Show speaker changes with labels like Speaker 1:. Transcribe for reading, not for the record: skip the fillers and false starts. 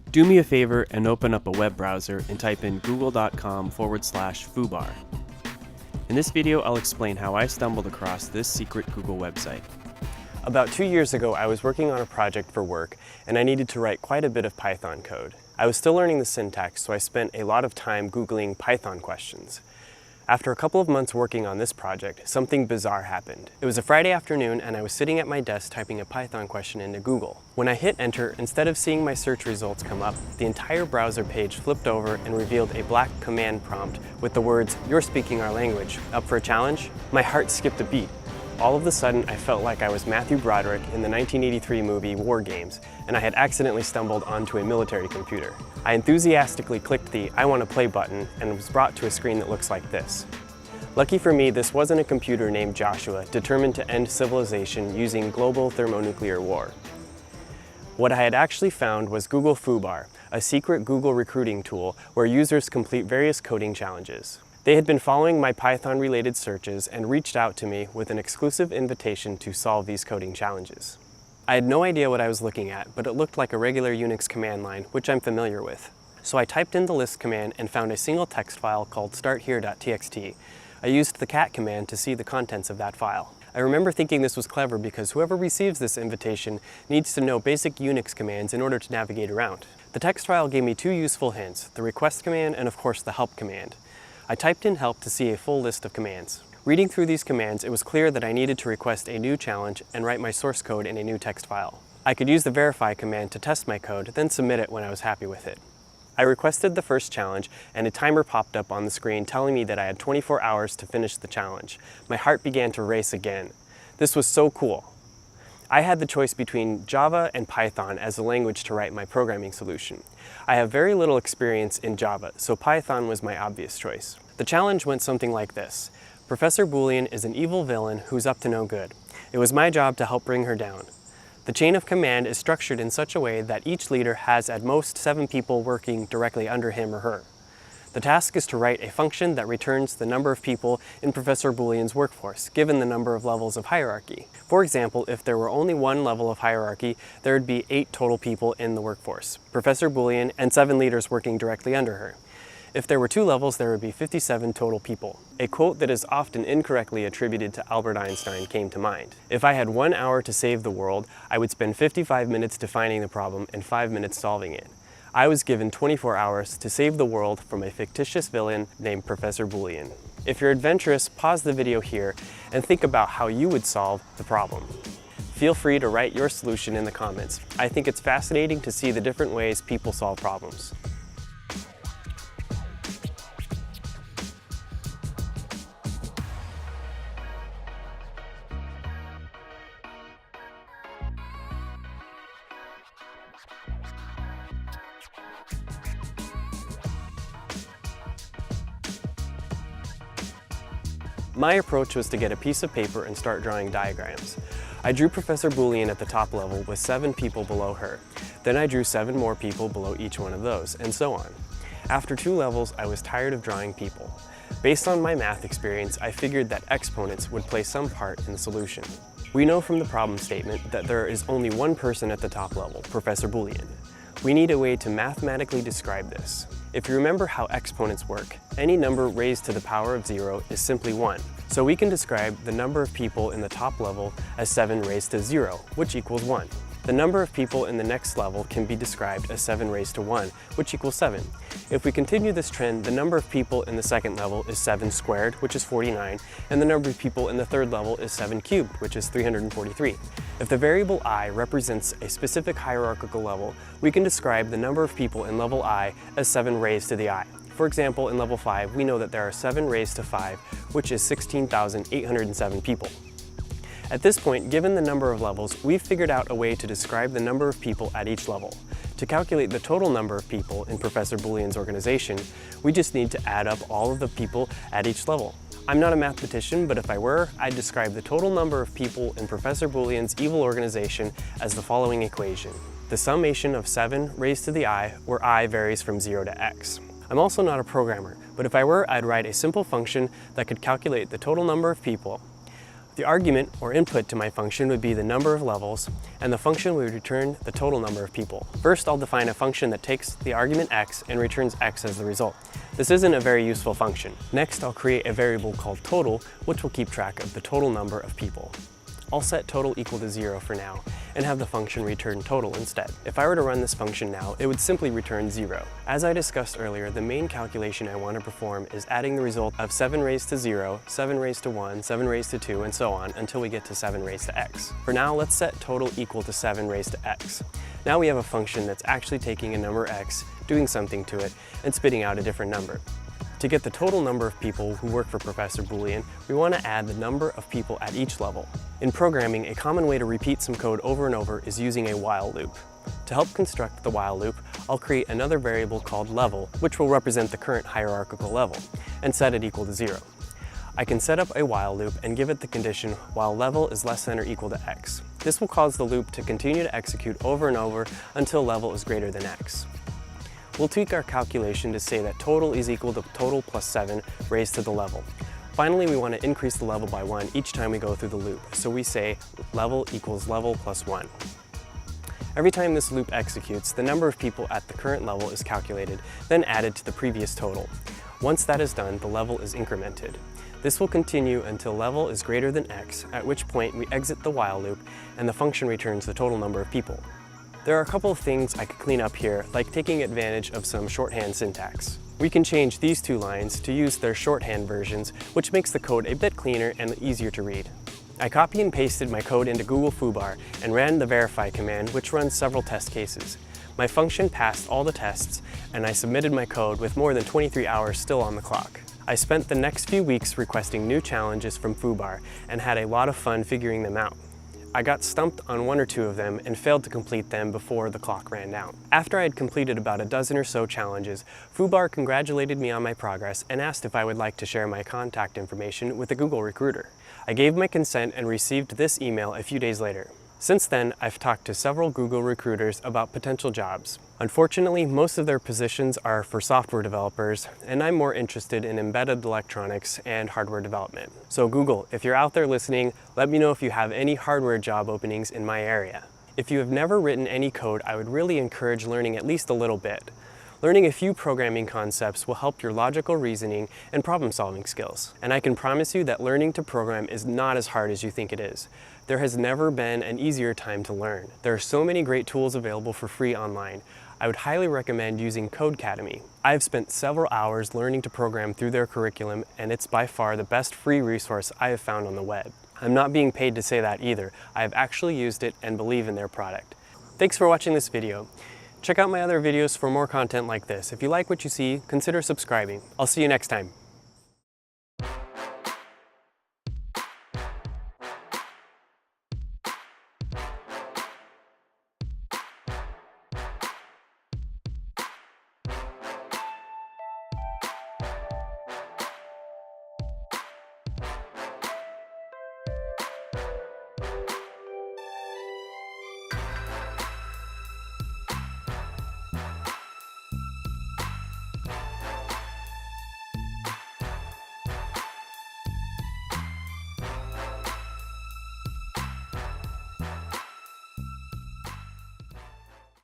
Speaker 1: Do me a favor and open up a web browser and type in google.com/foobar. In this video, I'll explain how I stumbled across this secret Google website. About 2 years ago, I was working on a project for work, and I needed to write quite a bit of Python code. I was still learning the syntax, so I spent a lot of time Googling Python questions. After a couple of months working on this project, something bizarre happened. It was a Friday afternoon, and I was sitting at my desk typing a Python question into Google. When I hit enter, instead of seeing my search results come up, the entire browser page flipped over and revealed a black command prompt with the words, "You're speaking our language. Up for a challenge?" My heart skipped a beat. All of a sudden, I felt like I was Matthew Broderick in the 1983 movie War Games, and I had accidentally stumbled onto a military computer. I enthusiastically clicked the "I want to play" button and was brought to a screen that looks like this. Lucky for me, this wasn't a computer named Joshua, determined to end civilization using global thermonuclear war. What I had actually found was Google Foobar, a secret Google recruiting tool where users complete various coding challenges. They had been following my Python-related searches and reached out to me with an exclusive invitation to solve these coding challenges. I had no idea what I was looking at, but it looked like a regular Unix command line, which I'm familiar with. So I typed in the list command and found a single text file called starthere.txt. I used the cat command to see the contents of that file. I remember thinking this was clever because whoever receives this invitation needs to know basic Unix commands in order to navigate around. The text file gave me two useful hints, the request command and of course the help command. I typed in help to see a full list of commands. Reading through these commands, it was clear that I needed to request a new challenge and write my source code in a new text file. I could use the verify command to test my code, then submit it when I was happy with it. I requested the first challenge, and a timer popped up on the screen telling me that I had 24 hours to finish the challenge. My heart began to race again. This was so cool. I had the choice between Java and Python as a language to write my programming solution. I have very little experience in Java, so Python was my obvious choice. The challenge went something like this. Professor Boolean is an evil villain who's up to no good. It was my job to help bring her down. The chain of command is structured in such a way that each leader has at most 7 people working directly under him or her. The task is to write a function that returns the number of people in Professor Boolean's workforce, given the number of levels of hierarchy. For example, if there were only one level of hierarchy, there would be 8 total people in the workforce, Professor Boolean and 7 leaders working directly under her. If there were 2 levels, there would be 57 total people. A quote that is often incorrectly attributed to Albert Einstein came to mind. If I had 1 hour to save the world, I would spend 55 minutes defining the problem and 5 minutes solving it. I was given 24 hours to save the world from a fictitious villain named Professor Boolean. If you're adventurous, pause the video here and think about how you would solve the problem. Feel free to write your solution in the comments. I think it's fascinating to see the different ways people solve problems. My approach was to get a piece of paper and start drawing diagrams. I drew Professor Boolean at the top level with 7 people below her. Then I drew 7 more people below each one of those, and so on. After 2 levels, I was tired of drawing people. Based on my math experience, I figured that exponents would play some part in the solution. We know from the problem statement that there is only one person at the top level, Professor Boolean. We need a way to mathematically describe this. If you remember how exponents work, any number raised to the power of 0 is simply 1. So we can describe the number of people in the top level as 7 raised to 0, which equals 1. The number of people in the next level can be described as 7 raised to 1, which equals 7. If we continue this trend, the number of people in the second level is 7 squared, which is 49, and the number of people in the third level is 7 cubed, which is 343. If the variable I represents a specific hierarchical level, we can describe the number of people in level I as 7 raised to the I. For example, in level 5, we know that there are 7 raised to 5, which is 16,807 people. At this point, given the number of levels, we've figured out a way to describe the number of people at each level. To calculate the total number of people in Professor Boolean's organization, we just need to add up all of the people at each level. I'm not a mathematician, but if I were, I'd describe the total number of people in Professor Boolean's evil organization as the following equation. The summation of 7 raised to the I, where I varies from 0 to x. I'm also not a programmer, but if I were, I'd write a simple function that could calculate the total number of people The argument or input to my function would be the number of levels, and the function would return the total number of people. First, I'll define a function that takes the argument x and returns x as the result. This isn't a very useful function. Next, I'll create a variable called total, which will keep track of the total number of people. I'll set total equal to 0 for now, and have the function return total instead. If I were to run this function now, it would simply return 0. As I discussed earlier, the main calculation I want to perform is adding the result of 7 raised to 0, 7 raised to 1, 7 raised to 2, and so on until we get to 7 raised to x. For now, let's set total equal to 7 raised to x. Now we have a function that's actually taking a number x, doing something to it, and spitting out a different number. To get the total number of people who work for Professor Boolean, we want to add the number of people at each level. In programming, a common way to repeat some code over and over is using a while loop. To help construct the while loop, I'll create another variable called level, which will represent the current hierarchical level, and set it equal to 0. I can set up a while loop and give it the condition while level is less than or equal to x. This will cause the loop to continue to execute over and over until level is greater than x. We'll tweak our calculation to say that total is equal to total plus 7 raised to the level. Finally, we want to increase the level by 1 each time we go through the loop, so we say level equals level plus 1. Every time this loop executes, the number of people at the current level is calculated, then added to the previous total. Once that is done, the level is incremented. This will continue until level is greater than x, at which point we exit the while loop and the function returns the total number of people. There are a couple of things I could clean up here, like taking advantage of some shorthand syntax. We can change these two lines to use their shorthand versions, which makes the code a bit cleaner and easier to read. I copy and pasted my code into Google Foobar and ran the verify command, which runs several test cases. My function passed all the tests, and I submitted my code with more than 23 hours still on the clock. I spent the next few weeks requesting new challenges from Foobar and had a lot of fun figuring them out. I got stumped on 1 or 2 of them and failed to complete them before the clock ran down. After I had completed about a dozen or so challenges, Foobar congratulated me on my progress and asked if I would like to share my contact information with a Google recruiter. I gave my consent and received this email a few days later. Since then, I've talked to several Google recruiters about potential jobs. Unfortunately, most of their positions are for software developers, and I'm more interested in embedded electronics and hardware development. So Google, if you're out there listening, let me know if you have any hardware job openings in my area. If you have never written any code, I would really encourage learning at least a little bit. Learning a few programming concepts will help your logical reasoning and problem-solving skills. And I can promise you that learning to program is not as hard as you think it is. There has never been an easier time to learn. There are so many great tools available for free online. I would highly recommend using Codecademy. I've spent several hours learning to program through their curriculum, and it's by far the best free resource I have found on the web. I'm not being paid to say that either. I have actually used it and believe in their product. Thanks for watching this video. Check out my other videos for more content like this. If you like what you see, consider subscribing. I'll see you next time.